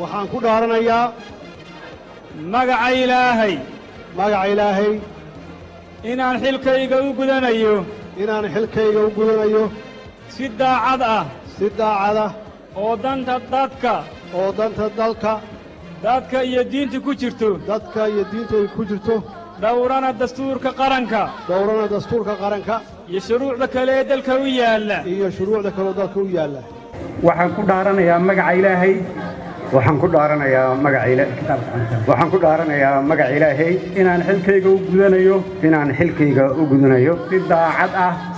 waxaan ku dhaaranayaa magaca Ilaahay inaan xilkayga u gudanayo si daacad ah oo danta dadka iyo diinta ku jirto dhowrana dastuurka qaranka iyo shuruucda kale ee dalka u yaalla waxaan ku dhaaranayaa magaca Ilaahay inaan xilkayga u gudanayo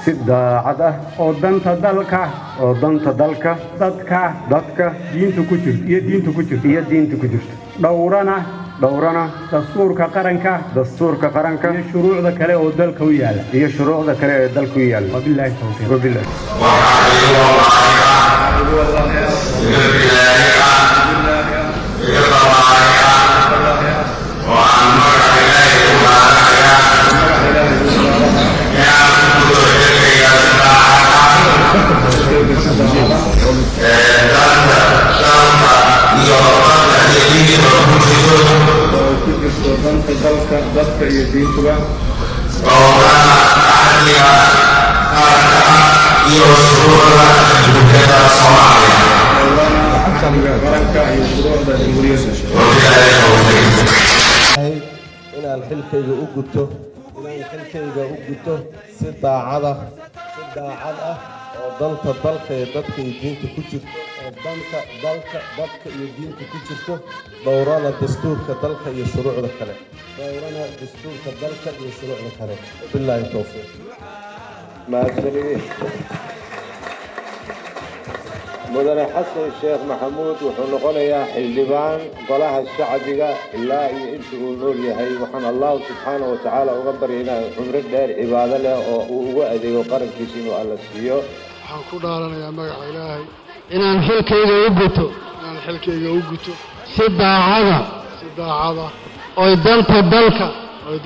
si daacad ah oo danta dalka dadka diinta ku jirto dhowrana dastuurka qaranka iyo shuruucda kale oo dalka u yaalla wabillahi tawfiiq dadka iyo diintuba iyo shuruucda dowladda Soomaaliya qaranka iyo shuruucda inaan xilkayga u guto si daacad ah oo danta dalka iyo dadka iyo diinta ku jirto dhowrana dastuurka dalka iyo shuruucda kale billahi tawfiiq mudane xasan sheekh maxamuud wuxuu noqonayaa xildhibaan golaha shacbiga ilaa iyo intii uu nool yahay waxaan allahu subxaanahu wa tacaala uga baryaynaa cumro dheer cibaado leh oo uu ugu adeego qarankiisa inuu alla siiyo waxaan ku dhaaranayaa magaca Ilaahay inaan xilkayga u guto si daacada oo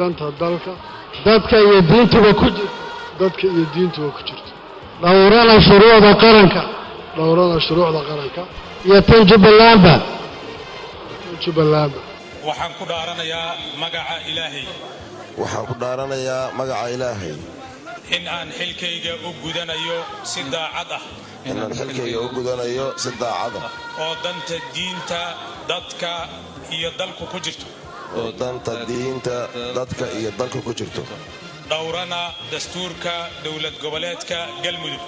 danta dalka dadka iyo diintuba ku jirto dhowrana shuruucda qaranka iyo tan Jubbalandba waxaan ku dhaaranayaa magaca Ilaahay in aan xilkayga u gudanayo si daacad ah oo danta diinta dadka iyo dalku ku jirto dhowrana dastuurka dowlad goboleedka Galmudug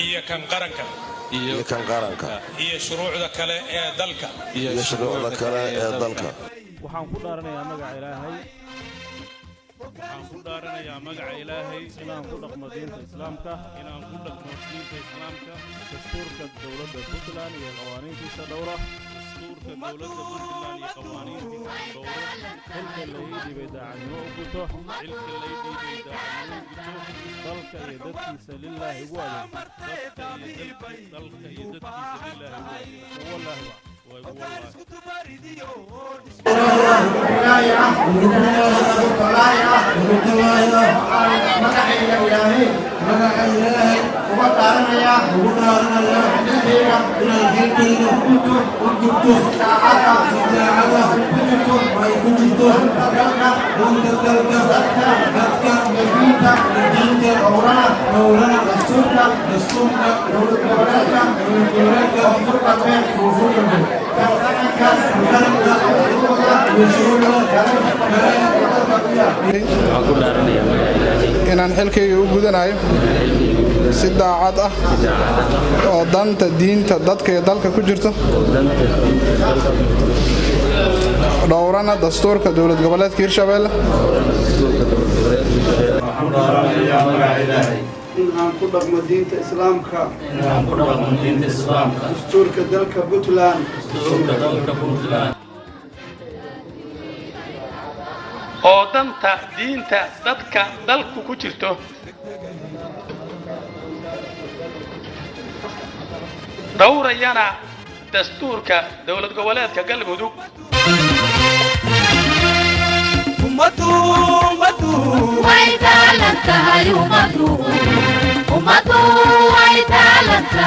iyo kan qaranka iyo shuruucda kale ee dalka waxaan ku dhaaranayaa magaca Ilaahay inaan ku dhaqmo diinta Islaamka dastuurka dowladda Puntland iyo qawaaniintiisa dhowra xilka la dhiibay daacadnimo u guto dalka iyo dadkiisa lilaahi ugu inaan xilkayga u gudanayo si daacad ah oo danta diinta dadka iyo dalka ku jirto dhowrana dastuurka dowlad goboleedka Hirshabelle inaan ku dhaqmo diinta Islaamka dastuurka dalka Puntland oo danta diinta dadka dalku ku jirto dhowrayana dastuurka dowlad goboleedka Galmudug ummadu way taalantahay ummadu way taalantahay